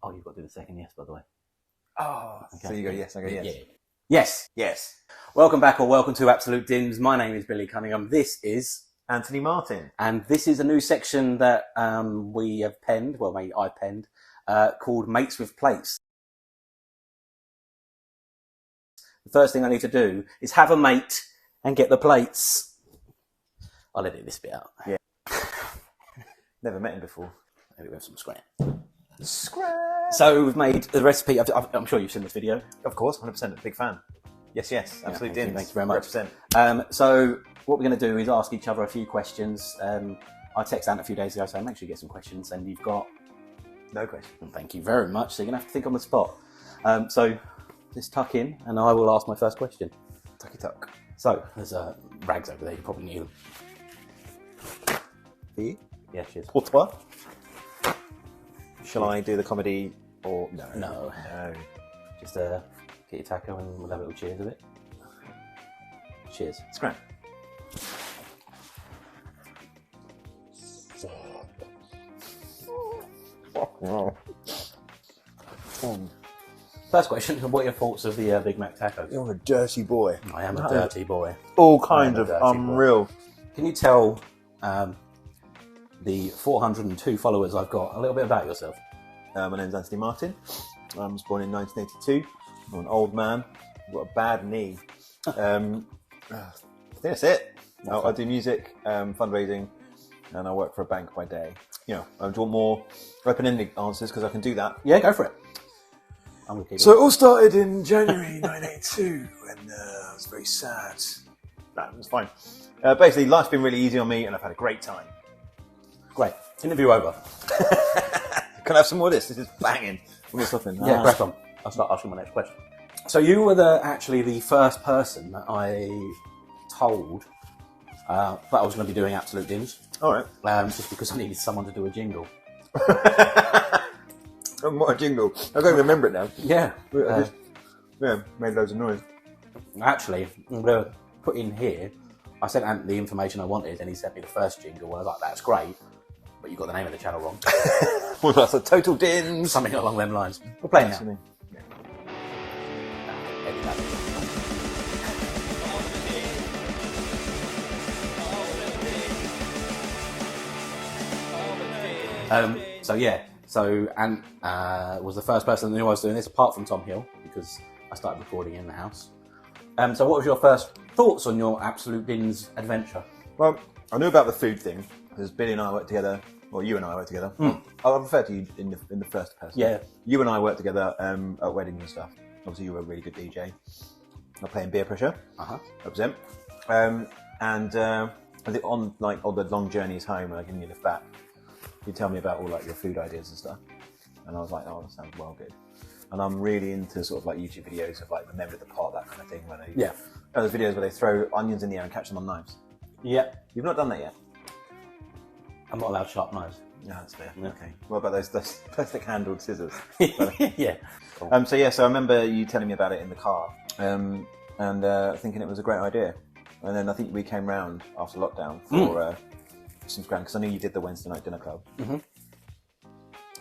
Oh, you've got to do the second yes, by the way. Oh, okay. So you go yes, I go yes. Yeah. Yes. Yes. Welcome back, or welcome to Absolute Dims. My name is Billy Cunningham. This is Anthony Martin. And this is a new section that we have penned, well, maybe I penned, called Mates with Plates. The first thing I need to do is have a mate and get the plates. I'll edit this bit out. Yeah. Never met him before. Maybe we have some scram. Scram! So we've made the recipe. I'm sure you've seen this video. Of course, 100%. Big fan. Yes, yes. Absolute Dims. Thank you very much. Represent. So what we're going to do is ask each other a few questions. I texted Ant a few days ago saying make sure you get some questions, and you've got... No question. Thank you very much. So you're going to have to think on the spot. So just tuck in, and I will ask my first question. Tucky tuck. So there's rags over there. You probably need them. For you? Yeah, cheers. Pour toi. Shall I do the comedy or no? No. Just get your taco and we'll have a little cheers of it. Cheers. Scram. First question: what are your thoughts of the Big Mac tacos? You're a dirty boy. I am a dirty boy. All kinds of unreal. Can you tell the 402 followers I've got a little bit about yourself? My name's Anthony Martin. I was born in 1982. I'm an old man. I've got a bad knee. I think that's it. I do music, fundraising, and I work for a bank by day. You know, I want more open-ended answers because I can do that. Yeah, go for it. So it all started in January 1982 when I was very sad. No, it was fine. Basically, life's been really easy on me and I've had a great time. Great. Interview over. Can I have some more of this? This is banging. Yeah, crack on. I'll start asking my next question. So you were actually the first person that I told that I was going to be doing Absolute Dims. All right. Just because I needed someone to do a jingle. What a jingle. I don't remember it now. Yeah. Yeah, made loads of noise. Actually, I'm going to put in here, I sent Ant the information I wanted and he sent me the first jingle. I was like, that's great, but you got the name of the channel wrong. Well, that's a total Dims. Something along them lines. We're playing now. Yeah. Edit that. So Ant was the first person that knew I was doing this, apart from Tom Hill, because I started recording in the house. So what was your first thoughts on your Absolute Dims adventure? Well, I knew about the food thing, because Billy and I worked together, well, you and I worked together. I'll refer to you in the first person. Yeah. You and I worked together at weddings and stuff. Obviously, you were a really good DJ. I play in Beer Pressure. Represent. And I think on the long journeys home, when I can lift back, you tell me about all like your food ideas and stuff, and I was like, oh, that sounds well good. And I'm really into sort of like YouTube videos of like the Member of the Pot, that kind of thing. When those videos where they throw onions in the air and catch them on knives. Yeah. You've not done that yet. I'm not allowed sharp knives. No, that's fair. Yeah. Okay. What about those plastic handled scissors? Yeah. Cool. So I remember you telling me about it in the car, and thinking it was a great idea. And then I think we came round after lockdown for some scram, because I knew you did the Wednesday night dinner club.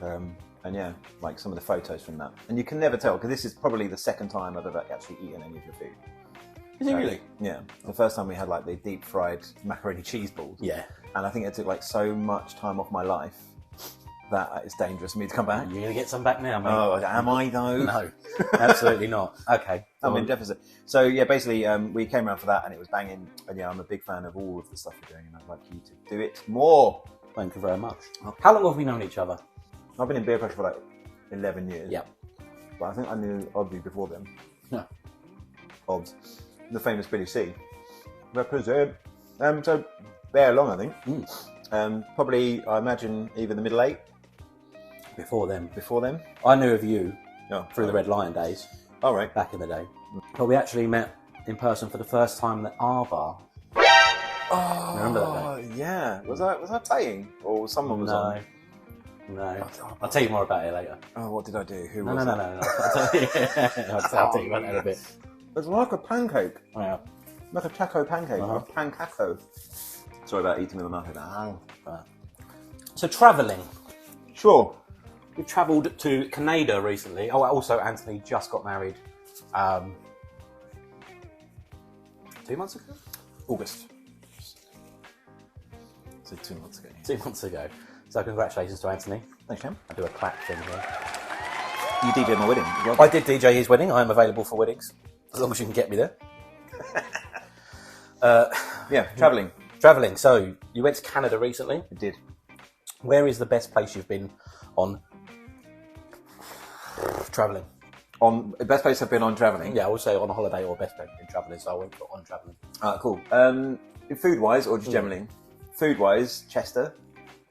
And yeah, like some of the photos from that. And you can never tell, because this is probably the second time I've ever actually eaten any of your food. Is it really? Yeah. The first time we had like the deep fried macaroni cheese balls. Yeah. And I think it took like so much time off my life that it's dangerous for me to come back. You're going to get some back now, mate. Oh, am I though? No, absolutely not. Okay. I'm in deficit. So yeah, basically we came around for that and it was banging. And yeah, I'm a big fan of all of the stuff you're doing and I'd like you to do it more. Thank you very much. How long have we known each other? I've been in Beer Pressure for like 11 years. Yeah. But I think I knew Oddly before then. Yeah. Odds. The famous Billy C. Represent. So they're long, I think. Probably, I imagine, either the middle eight. Before them. Before them. I knew of you through the Red Lion days. All right. Back in the day. But we actually met in person for the first time at our bar. Oh, remember that day? Yeah. Was I playing? Or someone was on? No. I'll tell you more about it later. Oh, what did I do? Who No. was it? No. I'll tell you about that in a bit. It's like a pancake. Oh, yeah. Like a taco pancake. A pancaco. Sorry about eating with my mouth. So travelling. Sure. We've travelled to Canada recently. Oh, also Anthony just got married 2 months ago? August. So 2 months ago. 2 months ago. So congratulations to Anthony. Thanks, Cam. I'll do a clap thing here. You DJed my wedding as well. I did DJ his wedding. I am available for weddings, as long as you can get me there. Yeah, travelling. Travelling. So, you went to Canada recently. I did. Where is the best place you've been on travelling? On the best place I've been on travelling. Yeah, I would say on a holiday or best place you've been travelling, so I went for on travelling. Cool. Food-wise, or just generally? Food-wise, Chester.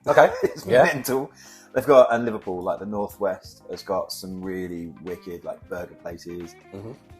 Okay. It's Yeah. mental. They've got, and Liverpool, like the Northwest, has got some really wicked, like, burger places,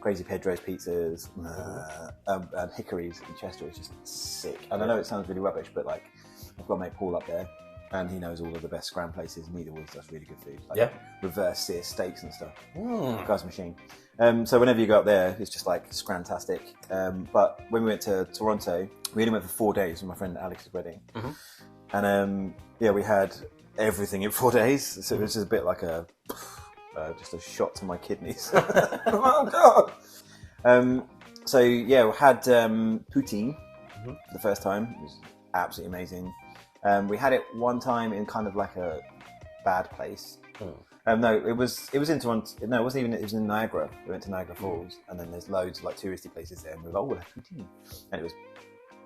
Crazy Pedro's pizzas, and Hickory's in Chester is just sick. And I know it sounds really rubbish, but, like, I've got mate Paul up there, and he knows all of the best scram places, and he always does really good food. Like, reverse sear steaks and stuff. The guy's a machine. So whenever you go up there, it's just, like, scrantastic. But when we went to Toronto, we only went for 4 days with my friend Alex's wedding. And, yeah, we had everything in 4 days, so it was just a bit like just a shot to my kidneys. Oh god! So yeah, we had poutine for the first time. It was absolutely amazing. We had it one time in kind of like a bad place. No, it was in Toronto. No, it wasn't even. It was in Niagara. We went to Niagara Falls, and then there's loads of like touristy places there, and we were like, oh, we'll have poutine, and it was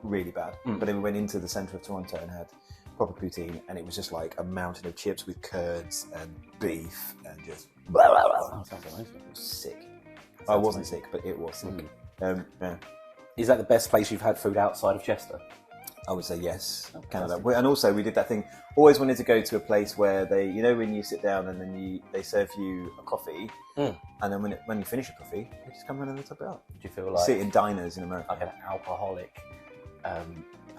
really bad. But then we went into the centre of Toronto and had proper poutine, and it was just like a mountain of chips with curds and beef and just That sounds amazing. it was sick. I wasn't sick, but it was sick. Yeah, Is that the best place you've had food outside of Chester? I would say yes, Canada. And also we did that thing. Always wanted to go to a place where they, you know, when you sit down and then they serve you a coffee, and then when you finish a coffee, they just come around and they top it up. Do you feel like See it in diners in America. like an alcoholic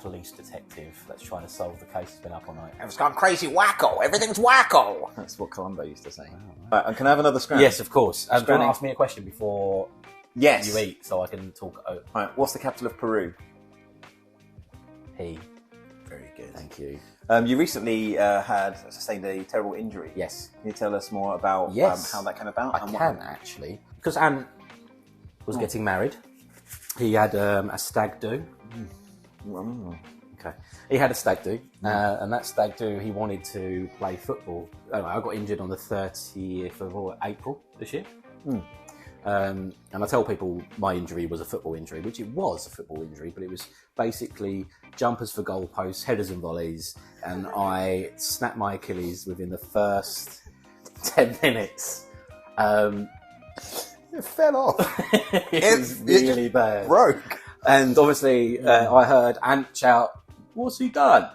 police detective that's trying to solve the case that's been up all night? It's gone crazy wacko. Everything's wacko. That's what Columbo used to say. Right, and can I have another scram? Yes, of course. Do you want to Scranning. ask me a question before Yes. you eat, so I can talk? Right, what's the capital of Peru? Very good. Thank you. You recently sustained a terrible injury. Yes. Can you tell us more about Yes. how that came about? I can actually, because Ant was getting married. He had a stag do. Okay. He had a stag do, and that stag do, he wanted to play football. I got injured on the 30th of April this year. And I tell people my injury was a football injury, which it was a football injury, but it was basically jumpers for goalposts, headers and volleys, and I snapped my Achilles within the first 10 minutes. It fell off. It was really bad. Broke. And obviously, I heard Ant shout, "What's he done?"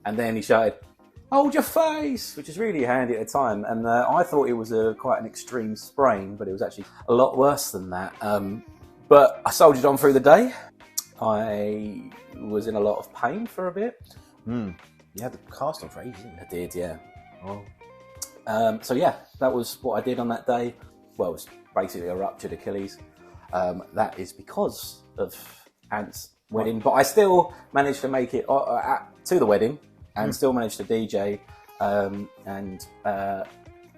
And then he shouted, "Hold your face," which is really handy at the time. And I thought it was quite an extreme sprain, but it was actually a lot worse than that. But I soldiered on through the day. I was in a lot of pain for a bit. You had the cast on for ages, didn't you? I did, yeah. So yeah, that was what I did on that day. Well, it was basically a ruptured Achilles. That is because of Ant's wedding, but I still managed to make it to the wedding and still managed to DJ. And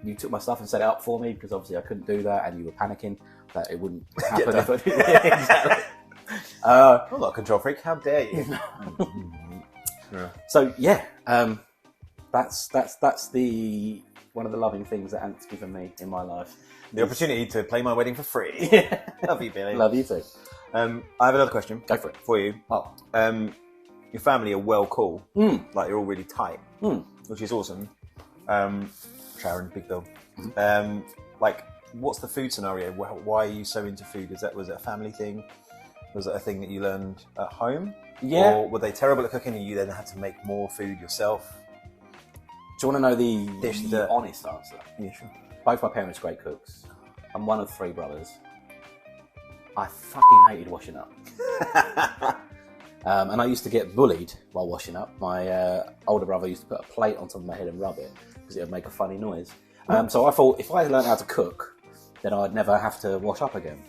you took my stuff and set it up for me because obviously I couldn't do that, and you were panicking that it wouldn't happen if I did. Yeah, exactly. I'm not a control freak. How dare you? So yeah, that's the one of the loving things that Ant's given me in my life. The opportunity to play my wedding for free. Love you, Billy. Love you too. I have another question. Go for it. For you. Oh. Your family are well cool. Like you're all really tight, Mm. which is awesome. Sharon, Big Bill. Like, what's the food scenario? Why are you so into food? Was it a family thing? Was it a thing that you learned at home? Yeah. Or were they terrible at cooking and you then had to make more food yourself? Do you want to know the The- honest answer? Yeah, sure. Both my parents are great cooks. I'm one of 3 brothers. I fucking hated washing up. And I used to get bullied while washing up. My older brother used to put a plate on top of my head and rub it because it would make a funny noise. So I thought if I learned how to cook, then I'd never have to wash up again.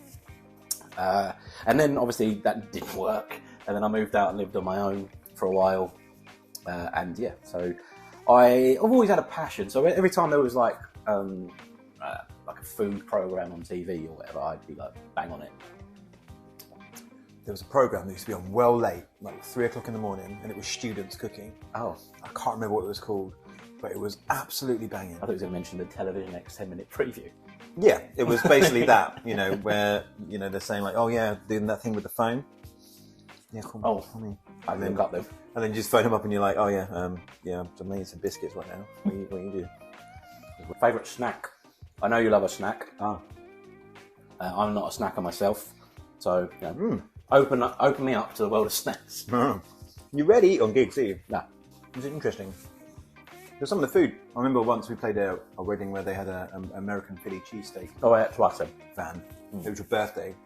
And then obviously that didn't work. And then I moved out and lived on my own for a while. And yeah, so I've always had a passion. So every time there was like a food program on TV or whatever, I'd be like bang on it. There was a program that used to be on well late, like 3 o'clock in the morning, and it was students cooking. Oh, I can't remember what it was called, but it was absolutely banging. I thought it was going to mention the Television X 10-minute preview. Yeah, it was basically that, you know, where, you know, they're saying like, oh yeah, doing that thing with the phone. Yeah, call me. I look up them. And then you just phone them up and you're like, oh yeah, I'm eating some biscuits right now. What you do? Favourite snack? I know you love a snack. Oh. I'm not a snacker myself, so you know, open me up to the world of snacks. You rarely eat on gigs, do you? No. Is it interesting? There's some of the food. I remember once we played a wedding where they had an American Philly cheesesteak Oh, I had twice then. van. It was your birthday.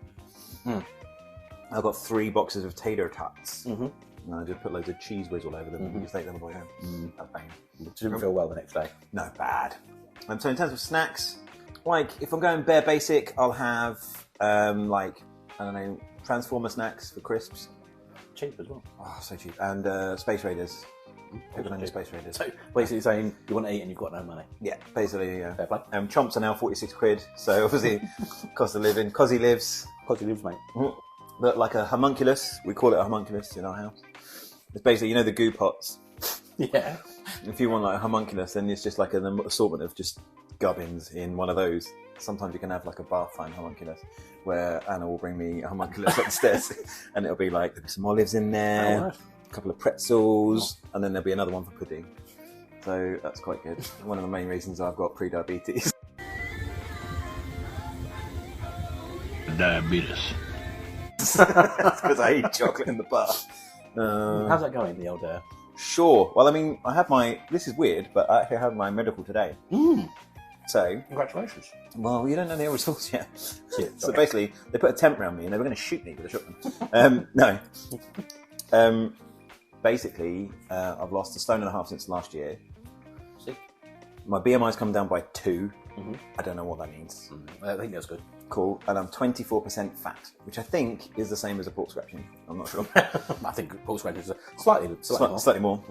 I got 3 boxes of tater tots. And I just put loads of cheese whiz all over them and just ate them all the way home. That bang. Didn't feel well the next day. No, bad. So in terms of snacks, like if I'm going bare basic, I'll have like, I don't know, Transformer snacks for crisps. Cheap as well. Oh, so cheap. And Space Raiders. Pickled onion Space Raiders. So basically saying you want to eat and you've got no money. Yeah, basically, yeah. Fair play. Chomps are now 46 quid, so obviously cost of living. Cosy lives. Cosy lives, mate. But like a homunculus, we call it a homunculus in our house. It's basically, you know, the goo pots. Yeah. If you want like a homunculus, then it's just like an assortment of just gubbins in one of those. Sometimes you can have like a bath time homunculus, where Anna will bring me a homunculus upstairs, and it'll be like there'll be some olives in there, Oh, nice. a couple of pretzels, and then there'll be another one for pudding. So that's quite good. One of the main reasons I've got pre-diabetes. Diabetes. Because I eat chocolate in the bath. How's that going, the old... Sure. Well, I mean, I have my... This is weird, but I actually have my medical today. So... Congratulations. Well, you don't know the results yet. Yeah, So sorry. basically, they put a tent around me and they were going to shoot me with a shotgun. No. Basically, I've lost 1.5 stone since last year. See? My BMI's come down by 2. I don't know what that means. I think that's good. Cool. And I'm 24% fat, which I think is the same as a pork scratching. I'm not sure. I think pork scratching is slightly more. Slightly more.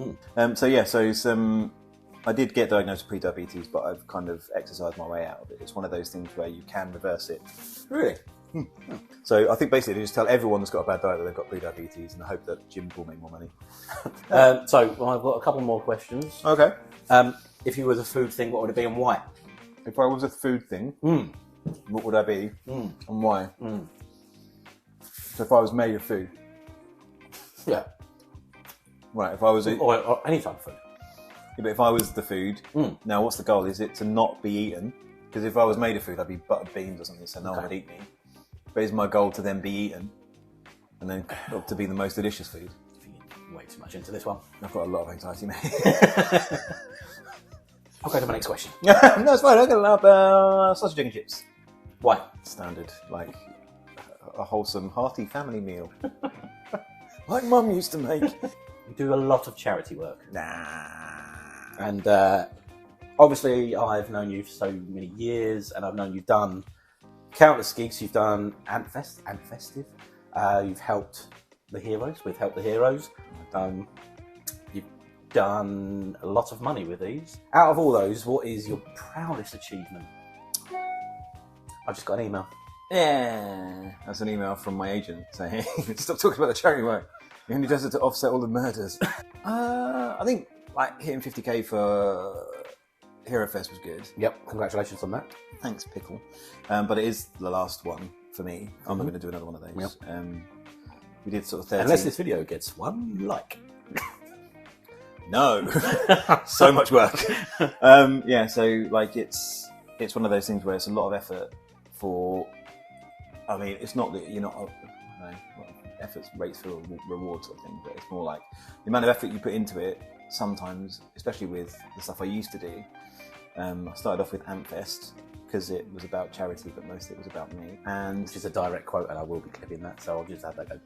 I did get diagnosed with pre-diabetes, but I've kind of exercised my way out of it. It's one of those things where you can reverse it. Really? So I think basically just tell everyone that's got a bad diet that they've got pre-diabetes and hope that Jim will make more money. I've got a couple more questions. Okay. If you were the food thing, what would it be and why? If I was a food thing, what would I be and why? So if I was made of food, Yeah. right, if I was... Or any type of food. But if I was the food, now what's the goal? Is it to not be eaten? Because if I was made of food, I'd be buttered beans or something, so no one would eat me. But is my goal to then be eaten and then to be the most delicious food? You're way too much into this one. I've got a lot of anxiety, mate. I'll go to my next question. No, it's fine. I'm going to have sausage and chips. Why? Standard, like a wholesome, hearty family meal. Like Mum used to make. You do a lot of charity work. Nah. And obviously, I've known you for so many years, and I've known you've done countless gigs. You've done Festive. You've helped the heroes with Help the Heroes. You've done a lot of money with these. Out of all those, what is your proudest achievement? I just got an email. Yeah. That's an email from my agent saying, stop talking about the charity work. He only does it to offset all the murders. I think like hitting 50k for Hero Fest was good. Yep, congratulations on that. Thanks, Pickle. But it is the last one for me. I'm not going to do another one of those. Yep. We did sort of 30. Unless this video gets 1 like. No. So much work. So like it's one of those things where it's a lot of effort for... I mean, it's not that you're not... I don't know, efforts rates for reward sort of thing, but it's more like the amount of effort you put into it sometimes, especially with the stuff I used to do. I started off with Antfest because it was about charity, but mostly it was about me. And Which is a direct quote, and I will be clipping that, so I'll just have that go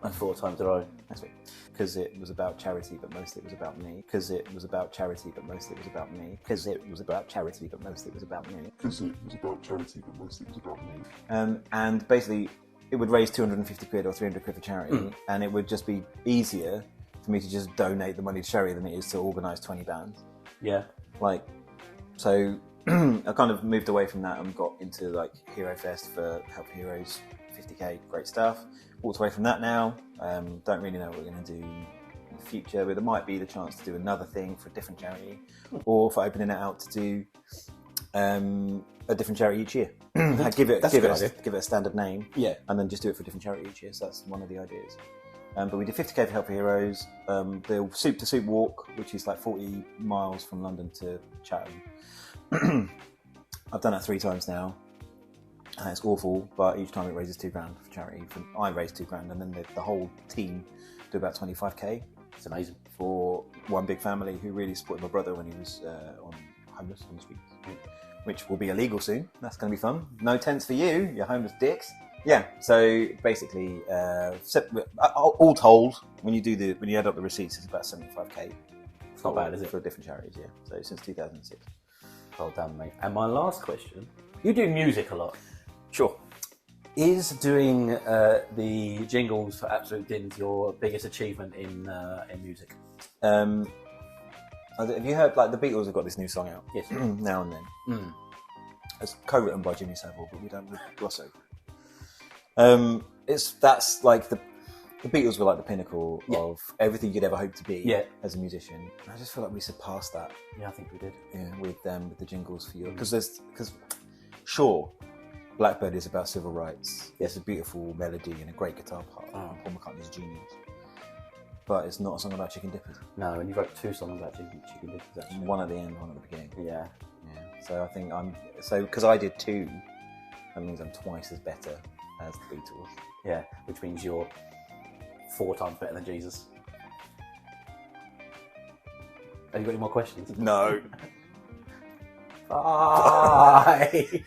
like 4 times in a row. that's it. Because it was about charity, but mostly it was about me. Because it was about charity, but mostly it was about me. Because it was about charity, but mostly it was about me. Because it was about charity, but mostly it was about me. And basically, it would raise 250 quid or 300 quid for charity, and it would just be easier for me to just donate the money to charity than it is to organise 20 bands. Yeah. Like, so I kind of moved away from that and got into like Hero Fest for Help Heroes, 50k, great stuff. Walked away from that now. Don't really know what we're going to do in the future, but there might be the chance to do another thing for a different charity, or for opening it out to do a different charity each year. give it a standard name, Yeah. and then just do it for a different charity each year. So that's one of the ideas. But we did 50k for Help Heroes, the Soup to Soup Walk, which is like 40 miles from London to Chatham. I've done that 3 times now, and it's awful, but each time it raises £2,000 for charity. I raise £2,000, and then the whole team do about 25k. It's amazing. For one big family who really supported my brother when he was homeless on the streets, which will be illegal soon. That's going to be fun. No tents for you homeless dicks. Yeah, so basically, all told, when you add up the receipts, it's about 75k. It's not bad, is it? For different charities, yeah. So since 2006. Well done, mate. And my last question: you do music a lot. Sure. Is doing the jingles for Absolute Dins your biggest achievement in music? Have you heard, like, the Beatles have got this new song out? Yes. Now and then. It's co-written by Jimmy Savile, but we don't gloss over. That's like the Beatles were like the pinnacle of everything you could ever hope to be as a musician. I just feel like we surpassed that. Yeah, I think we did. Yeah, with the jingles for you, because sure, Blackbird is about civil rights. It's a beautiful melody and a great guitar part. Paul McCartney's a genius, but it's not a song about chicken dippers. No, and you wrote 2 songs about chicken dippers. Actually, one at the end, one at the beginning. Yeah. So I think because I did 2, that means I'm twice as better as the Beatles. Yeah, which means you're 4 times better than Jesus. Have you got any more questions? No. Bye.